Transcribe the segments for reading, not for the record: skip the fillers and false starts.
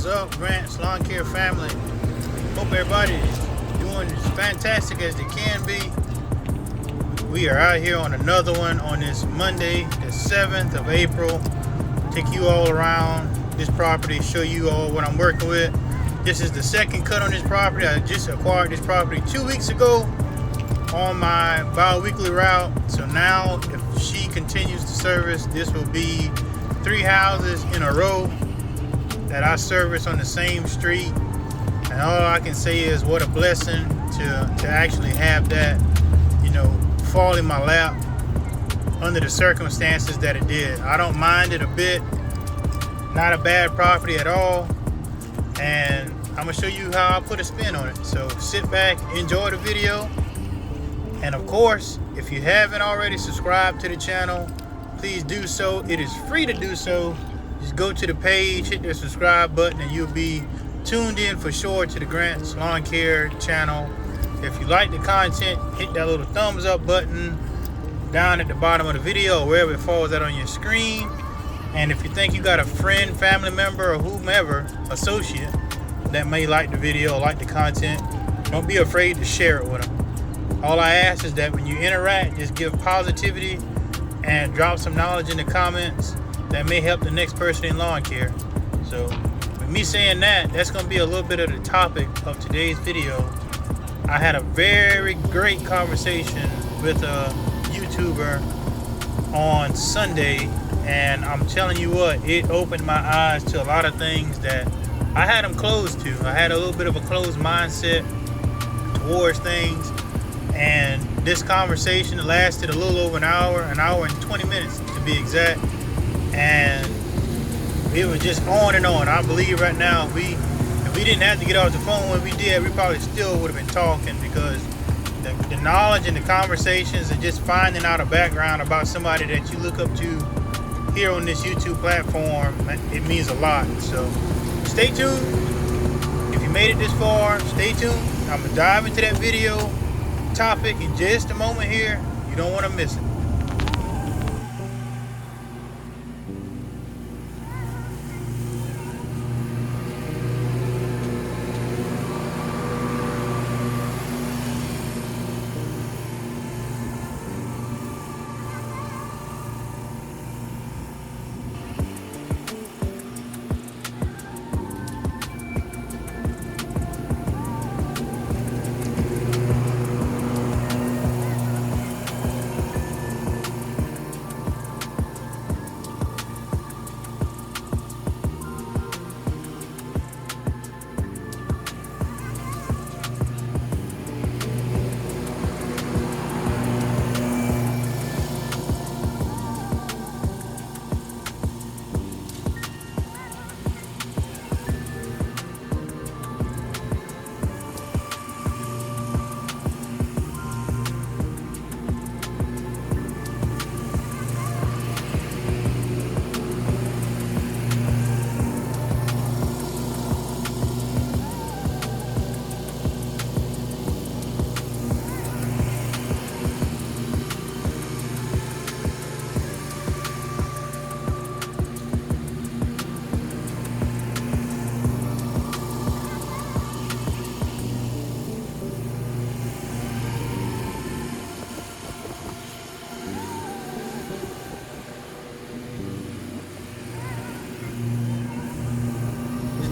What's up, Grant's Lawn Care family? Hope everybody is doing as fantastic as they can be. We are out here on another one on this Monday, the 7th of April. Take you all around this property, show you all what I'm working with. This is the second cut on this property. I just acquired this property 2 weeks ago on my bi-weekly route. So now if she continues to service, this will be 3 houses in a row that I service on the same street. And all I can say is what a blessing to actually have that, fall in my lap under the circumstances that it did. I don't mind it a bit. Not a bad property at all. And I'm gonna show you how I put a spin on it. So sit back, enjoy the video. And of course, if you haven't already subscribed to the channel, please do so. It is free to do so. Just go to the page, hit the subscribe button, and you'll be tuned in for sure to the Grant's Lawn Care channel. If you like the content, hit that little thumbs up button down at the bottom of the video or wherever it falls out on your screen. And if you think you got a friend, family member, or whomever, associate, that may like the video or like the content, don't be afraid to share it with them. All I ask is that when you interact, just give positivity and drop some knowledge in the comments that may help the next person in lawn care. So with me saying that, that's going to be a little bit of the topic of today's video. I had a very great conversation with a YouTuber on Sunday, and I'm telling you what, it opened my eyes to a lot of things that I had them closed to. I had a little bit of a closed mindset towards things, and this conversation lasted a little over an hour and 20 minutes to be exact, and it was just on and on. I believe right now if we didn't have to get off the phone when we did, we probably still would have been talking, because the knowledge and the conversations and just finding out a background about somebody that you look up to here on this YouTube platform, it means a lot. So stay tuned. If you made it this far, stay tuned. I'm gonna dive into that video topic in just a moment here. You don't want to miss it.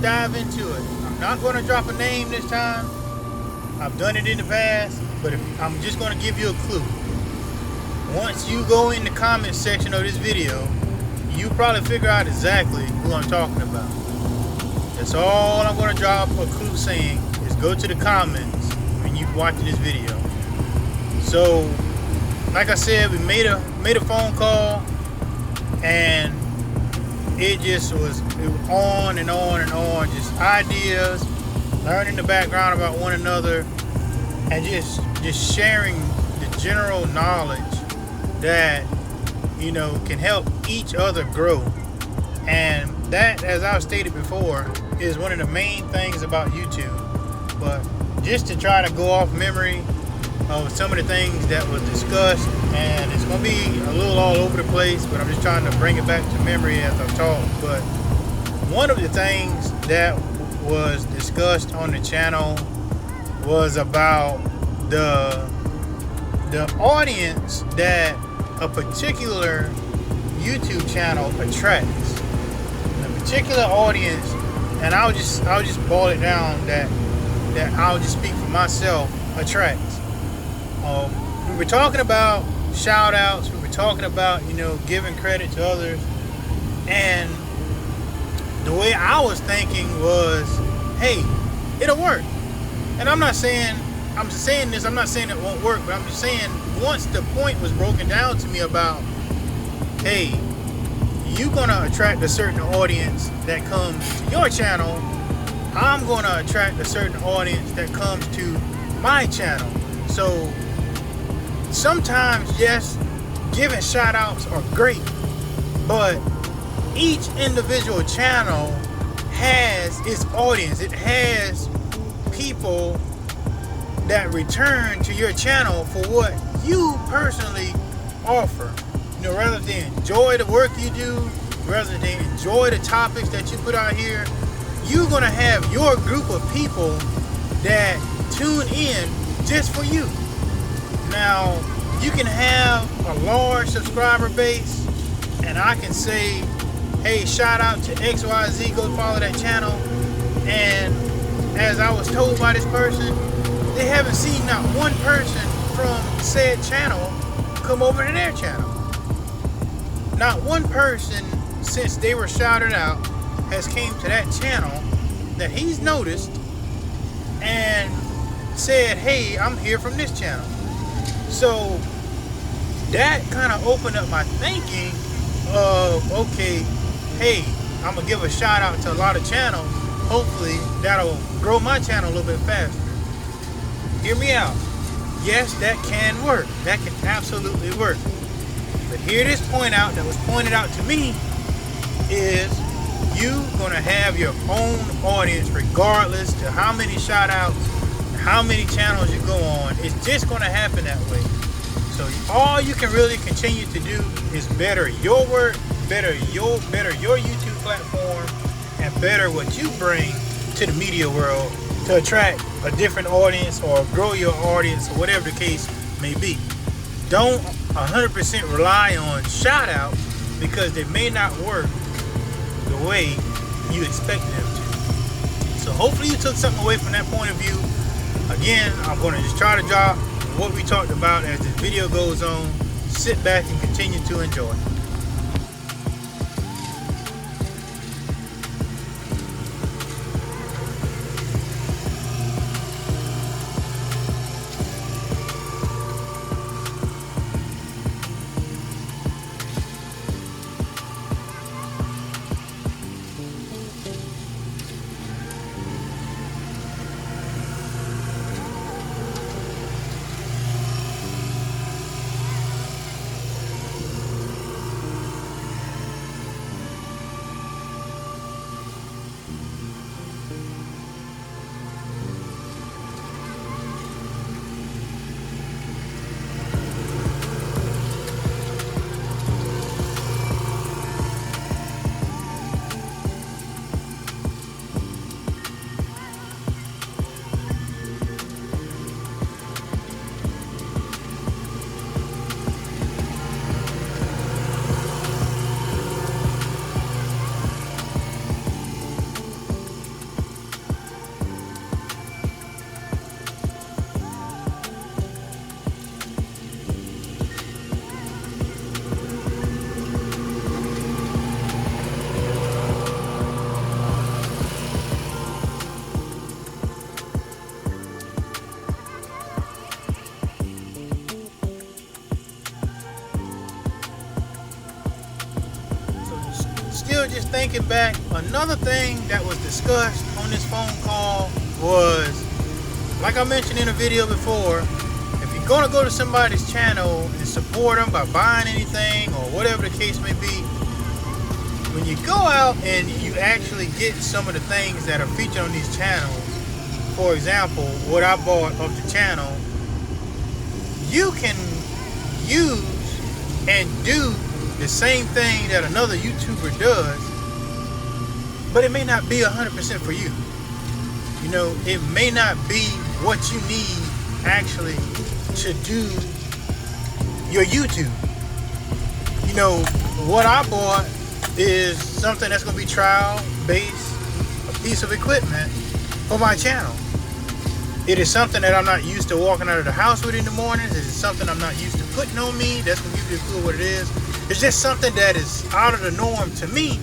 Dive into it. I'm not going to drop a name this time. I've done it in the past, but I'm just going to give you a clue. Once you go in the comment section of this video, you probably figure out exactly who I'm talking about. That's all I'm going to drop a clue saying is go to the comments when you watching this video. So, like I said, we made a phone call, and it was on and on and on, just ideas, learning the background about one another, and just sharing the general knowledge that can help each other grow. And that, as I've stated before, is one of the main things about YouTube. But just to try to go off memory of some of the things that was discussed, and it's going to be a little all over the place, but I'm just trying to bring it back to memory as I talk. But one of the things that was discussed on the channel was about the audience that a particular YouTube channel attracts. A particular audience, and I'll just boil it down that I'll just speak for myself, attracts. We were talking about shout outs, we were talking about, giving credit to others, and the way I was thinking was, hey, it'll work. And I'm not saying it won't work, but I'm just saying, once the point was broken down to me about, hey, you're gonna attract a certain audience that comes to your channel, I'm gonna attract a certain audience that comes to my channel. So sometimes, yes, giving shout outs are great, but each individual channel has its audience. It has people that return to your channel for what you personally offer. Rather than enjoy the work you do, rather than enjoy the topics that you put out here, you're going to have your group of people that tune in just for you. Now, you can have a large subscriber base, and I can say, hey, shout out to XYZ, go follow that channel. And as I was told by this person, they haven't seen not one person from said channel come over to their channel. Not one person since they were shouted out has came to that channel that he's noticed and said, hey, I'm here from this channel. So that kind of opened up my thinking of, okay, hey, I'm gonna give a shout out to a lot of channels. Hopefully that'll grow my channel a little bit faster. Hear me out. Yes, that can work. That can absolutely work. But here this point out that was pointed out to me is you gonna have your own audience regardless to how many shout outs, how many channels you go on. It's just gonna happen that way. So all you can really continue to do is better your work, better your YouTube platform, and better what you bring to the media world to attract a different audience or grow your audience or whatever the case may be. Don't 100% rely on shout outs because they may not work the way you expect them to. So hopefully you took something away from that point of view. Again, I'm going to just try to drop what we talked about as this video goes on. Sit back and continue to enjoy. Just thinking back, another thing that was discussed on this phone call was, like I mentioned in a video before, if you're going to go to somebody's channel and support them by buying anything or whatever the case may be, when you go out and you actually get some of the things that are featured on these channels, for example, what I bought of the channel, you can use and do the same thing that another YouTuber does but it may not be 100% for you. You know, it may not be what you need actually to do your YouTube. You know, what I bought is something that's going to be trial based, a piece of equipment for my channel. It is something that I'm not used to walking out of the house with in the mornings. It is something I'm not used to putting on me. That's going to give you a clue what it is. It's just something that is out of the norm to me,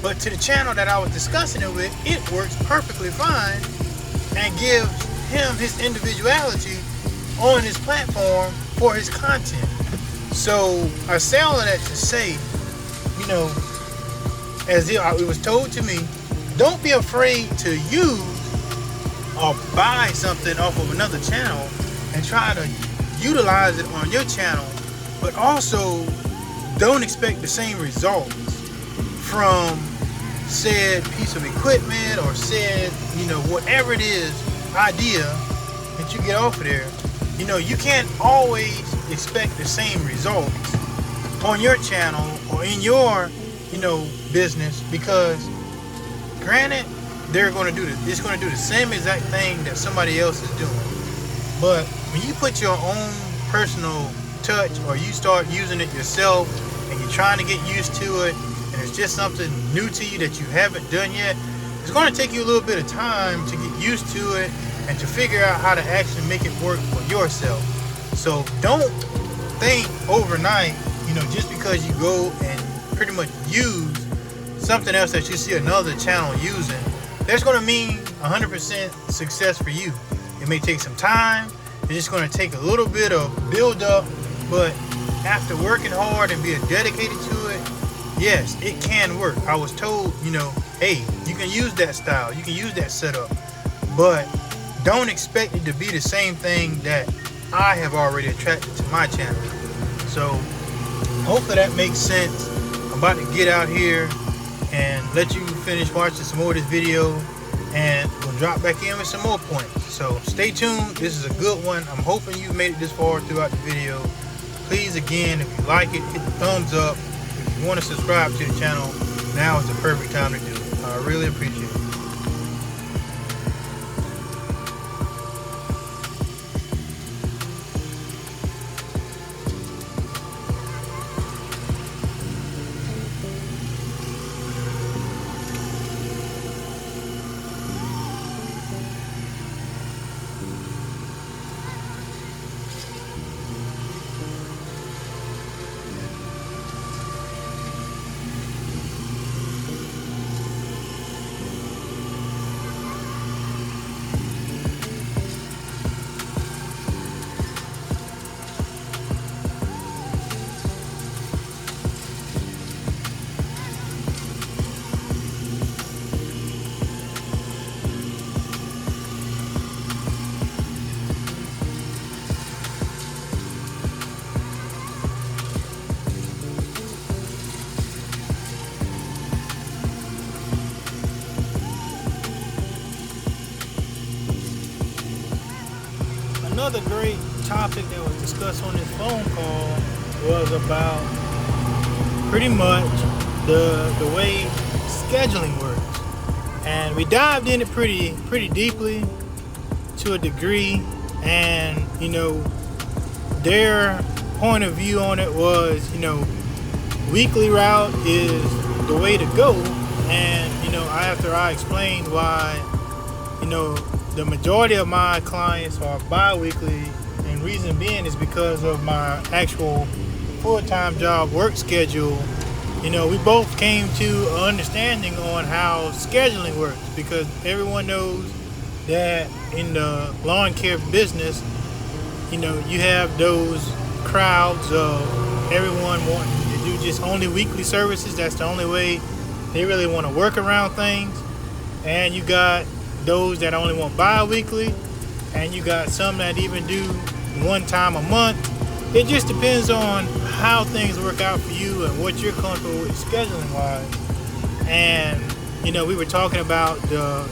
but to the channel that I was discussing it with, it works perfectly fine and gives him his individuality on his platform for his content. So I say all of that to say, you know, as it was told to me, don't be afraid to use or buy something off of another channel and try to utilize it on your channel, but also don't expect the same results from said piece of equipment or said, you know, whatever it is, idea that you get off of there. You know, you can't always expect the same results on your channel or in your, you know, business, because granted, they're going to do this. It's going to do the same exact thing that somebody else is doing. But when you put your own personal touch, or you start using it yourself and you're trying to get used to it, and it's just something new to you that you haven't done yet, it's going to take you a little bit of time to get used to it and to figure out how to actually make it work for yourself. So don't think overnight, you know, just because you go and pretty much use something else that you see another channel using, that's going to mean 100% success for you. It may take some time. It's just going to take a little bit of build up, but after working hard and being dedicated to it, yes, it can work. I was told, you know, hey, you can use that style, you can use that setup, but don't expect it to be the same thing that I have already attracted to my channel. So hopefully that makes sense. I'm about to get out here and let you finish watching some more of this video, and we'll drop back in with some more points. So stay tuned. This is a good one. I'm hoping you've made it this far throughout the video. Please, again, if you like it, hit the thumbs up. If you want to subscribe to the channel, now is the perfect time to do it. I really appreciate it. Another great topic that was discussed on this phone call was about pretty much the way scheduling works, and we dived in it pretty deeply to a degree. And you know, their point of view on it was, you know, weekly route is the way to go. And you know, after I explained why, you know, the majority of my clients are bi-weekly, and reason being is because of my actual full-time job work schedule. You know, we both came to an understanding on how scheduling works, because everyone knows that in the lawn care business, you know, you have those crowds of everyone wanting to do just only weekly services. That's the only way they really want to work around things. And you got those that only want bi-weekly, and you got some that even do one time a month. It just depends on how things work out for you and what you're comfortable with scheduling wise. And you know, we were talking about the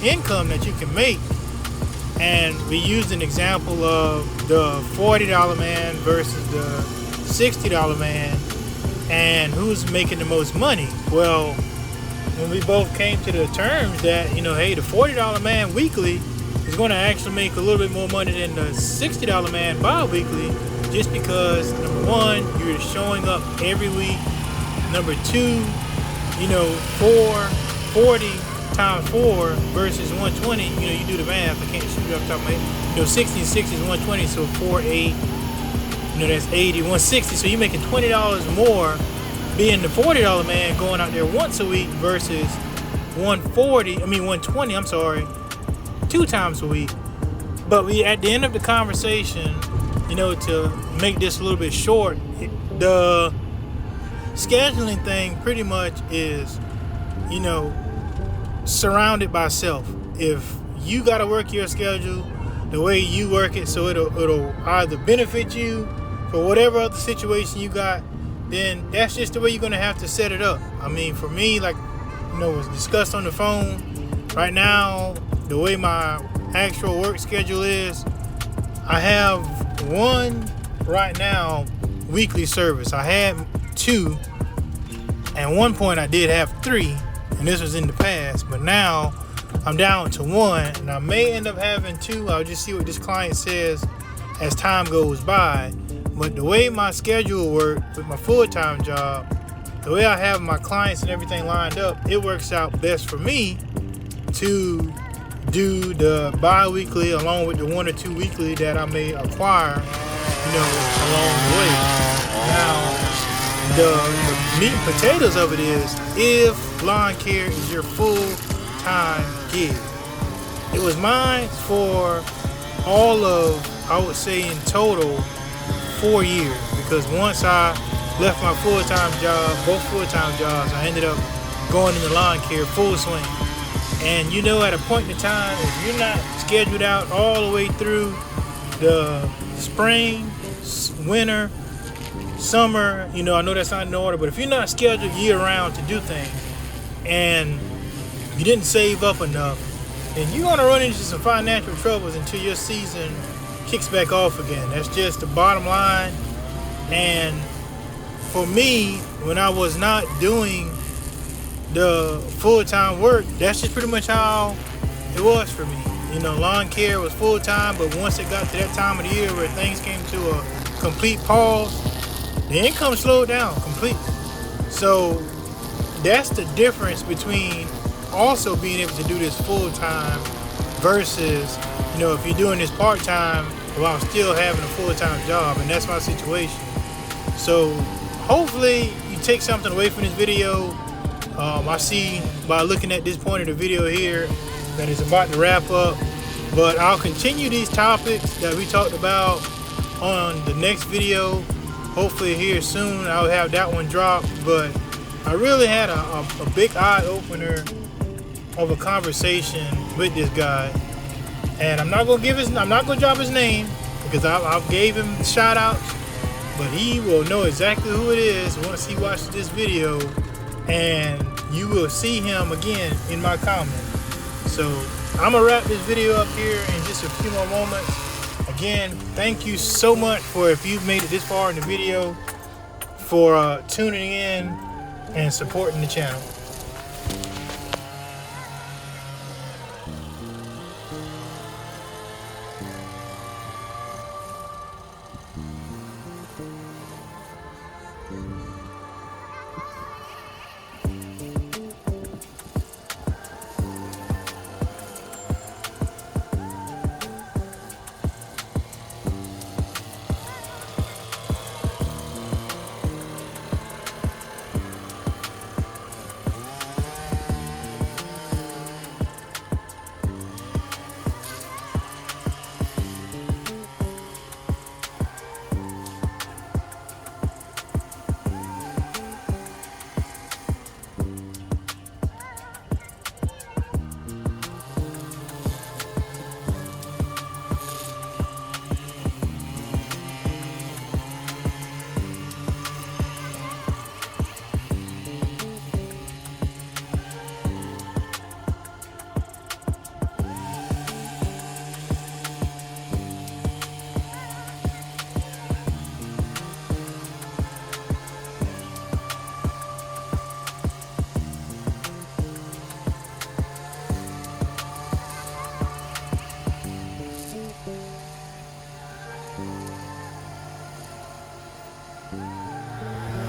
income that you can make, and we used an example of the $40 man versus the $60 man, and who's making the most money. Well, when we both came to the terms that, hey, the $40 man weekly is going to actually make a little bit more money than the $60 man bi-weekly, just because, number one, you're showing up every week. Number two, 440 times 4 versus 120, you do the math. I can't shoot it off the top of my head. 60 and 60 is 120, so 4, 8, that's 80, 160. So you're making $20 more being the $40 man going out there once a week versus 120, I'm sorry, 2 times a week. But we, at the end of the conversation, to make this a little bit short, the scheduling thing pretty much is, surrounded by self. If you got to work your schedule the way you work it, so it'll either benefit you for whatever other situation you got, then that's just the way you're going to have to set it up. I mean, for me, like, was discussed on the phone, right now, the way my actual work schedule is, I have one right now weekly service. I had 2. At one point I did have 3, and this was in the past, but now I'm down to 1, and I may end up having 2. I'll just see what this client says as time goes by. But the way my schedule works with my full-time job, the way I have my clients and everything lined up, it works out best for me to do the bi-weekly along with the 1 or 2 weekly that I may acquire, along the way. Now, the meat and potatoes of it is, if lawn care is your full-time gig. It was mine for all of, I would say in total, 4 years, because once I left my full-time job, both full-time jobs, I ended up going into lawn care full swing. And at a point in time, if you're not scheduled out all the way through the spring, winter, summer, I know that's not in order, but if you're not scheduled year-round to do things and you didn't save up enough, then you're going to run into some financial troubles until your season kicks back off again. That's just the bottom line. And for me, when I was not doing the full-time work, that's just pretty much how it was for me. Lawn care was full-time, but once it got to that time of the year where things came to a complete pause, the income slowed down completely. So that's the difference between also being able to do this full-time versus, if you're doing this part-time while still having a full-time job, and that's my situation. So hopefully you take something away from this video. I see by looking at this point of the video here that it's about to wrap up, but I'll continue these topics that we talked about on the next video. Hopefully here soon I'll have that one dropped. But I really had a big eye opener of a conversation with this guy, and I'm not gonna drop his name because I gave him shout outs, but he will know exactly who it is once he watches this video, and you will see him again in my comments. So I'm gonna wrap this video up here in just a few more moments. Again, thank you so much for, if you've made it this far in the video, for tuning in and supporting the channel.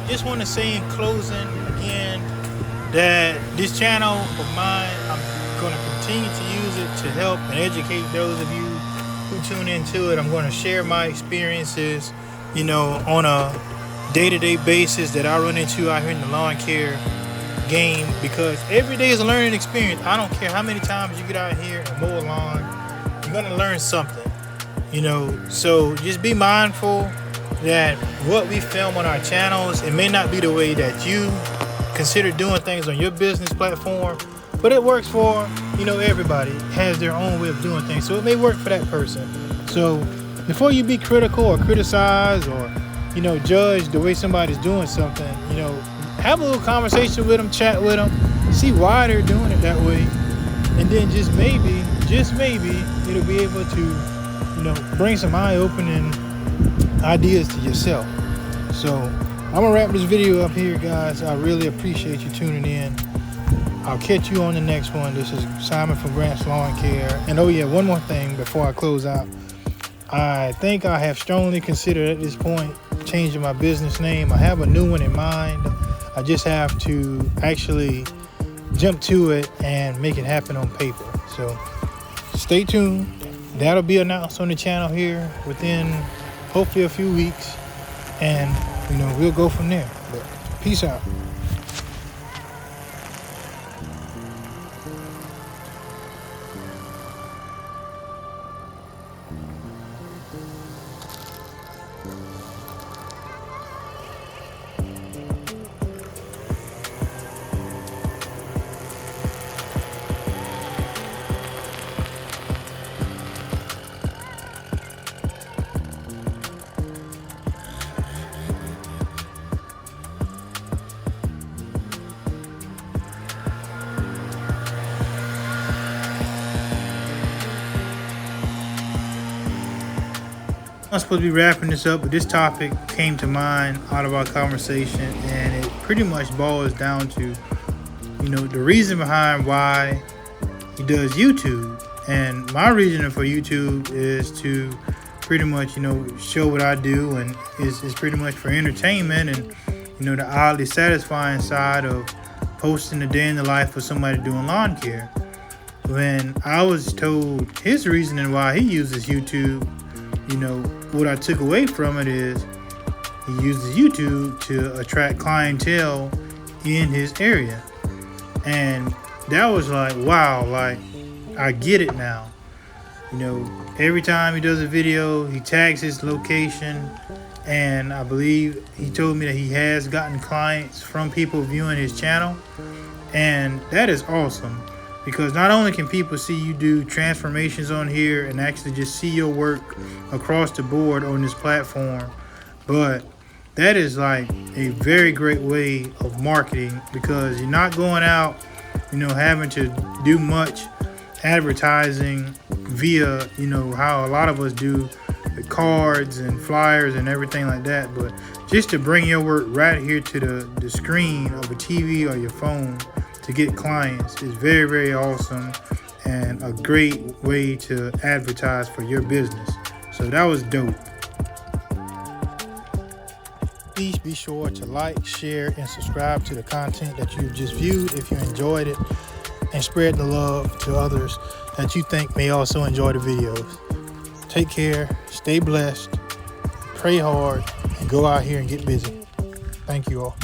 just want to say in closing again that this channel of mine, I'm going to continue to use it to help and educate those of you who tune into it. I'm going to share my experiences, on a day-to-day basis that I run into out here in the lawn care game, because every day is a learning experience. I don't care how many times you get out here and mow a lawn, you're going to learn something, so just be mindful that what we film on our channels, it may not be the way that you consider doing things on your business platform, but it works for, everybody has their own way of doing things, so it may work for that person. So before you be critical or criticize or judge the way somebody's doing something, have a little conversation with them, chat with them, see why they're doing it that way, and then just maybe it'll be able to bring some eye-opening ideas to yourself. So I'm gonna wrap this video up here, guys. I really appreciate you tuning in. I'll catch you on the next one. This is Simon from Grant's Lawn Care. And oh yeah, one more thing before I close out. I think I have strongly considered at this point changing my business name. I have a new one in mind. I just have to actually jump to it and make it happen on paper. So stay tuned. That'll be announced on the channel here within hopefully a few weeks, and we'll go from there. But peace out. I'm supposed to be wrapping this up, but this topic came to mind out of our conversation, and it pretty much boils down to, the reason behind why he does YouTube. And my reason for YouTube is to pretty much, show what I do, and is pretty much for entertainment and, the oddly satisfying side of posting a day in the life of somebody doing lawn care. When I was told his reasoning why he uses YouTube, what I took away from it is he uses YouTube to attract clientele in his area. And that was like, wow, like I get it now. Every time he does a video, he tags his location, and I believe he told me that he has gotten clients from people viewing his channel. And that is awesome, because not only can people see you do transformations on here and actually just see your work across the board on this platform, but that is like a very great way of marketing, because you're not going out, having to do much advertising via, how a lot of us do the cards and flyers and everything like that. But just to bring your work right here to the screen of a TV or your phone to get clients is very, very awesome, and a great way to advertise for your business. So that was dope. Please be sure to like, share, and subscribe to the content that you've just viewed if you enjoyed it, and spread the love to others that you think may also enjoy the videos. Take care, stay blessed, pray hard, and go out here and get busy. Thank you all.